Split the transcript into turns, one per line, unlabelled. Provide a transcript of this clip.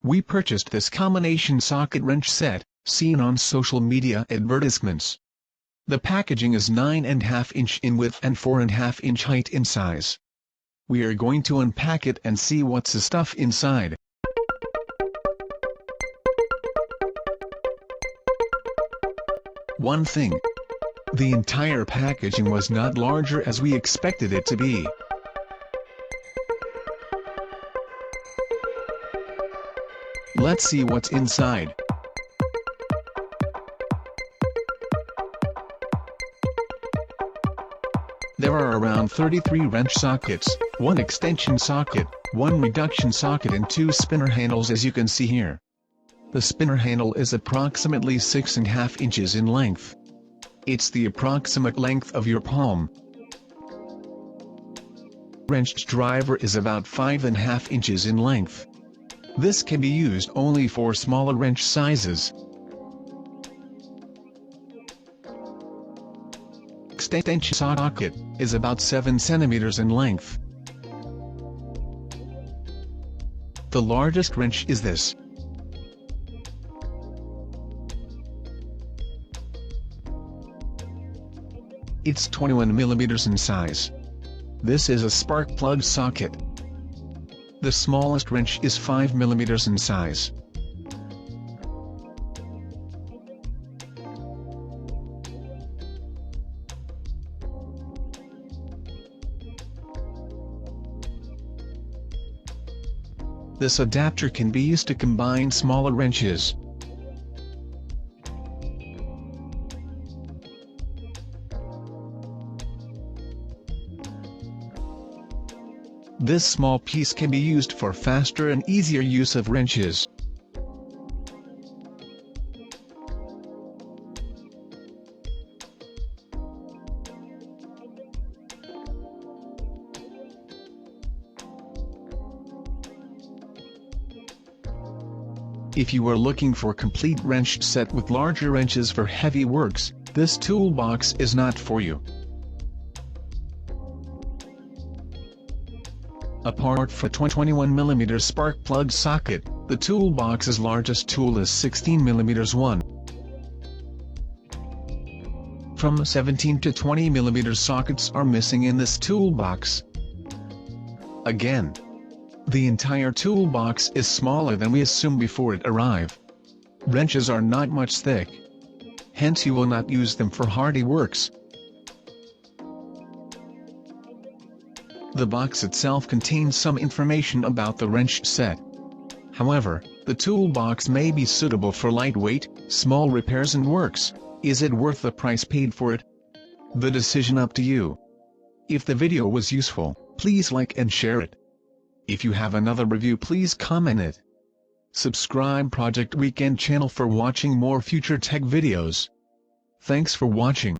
We purchased this combination socket wrench set, seen on social media advertisements. The packaging is 9.5 inch in width and 4.5 inch height in size. We are going to unpack it and see what's the stuff inside. One thing. The entire packaging was not larger as we expected it to be. Let's see what's inside. There are around 33 wrench sockets, 1 extension socket, 1 reduction socket and 2 spinner handles as you can see here. The spinner handle is approximately 6.5 inches in length. It's the approximate length of your palm. Wrench driver is about 5.5 inches in length. This can be used only for smaller wrench sizes. Extension socket is about 7 centimeters in length. The largest wrench is this. It's 21 millimeters in size. This is a spark plug socket. The smallest wrench is 5 millimeters in size. This adapter can be used to combine smaller wrenches. This small piece can be used for faster and easier use of wrenches. If you are looking for a complete wrench set with larger wrenches for heavy works, this toolbox is not for you. Apart from 21mm spark plug socket, the toolbox's largest tool is 16mm one. From 17 to 20mm sockets are missing in this toolbox. Again, the entire toolbox is smaller than we assumed before it arrived. Wrenches are not much thick. Hence you will not use them for hardy works. The box itself contains some information about the wrench set. However, the toolbox may be suitable for lightweight, small repairs and works. Is it worth the price paid for it? The decision up to you. If the video was useful, please like and share it. If you have another review, please comment it. Subscribe Project Weekend channel for watching more future tech videos. Thanks for watching.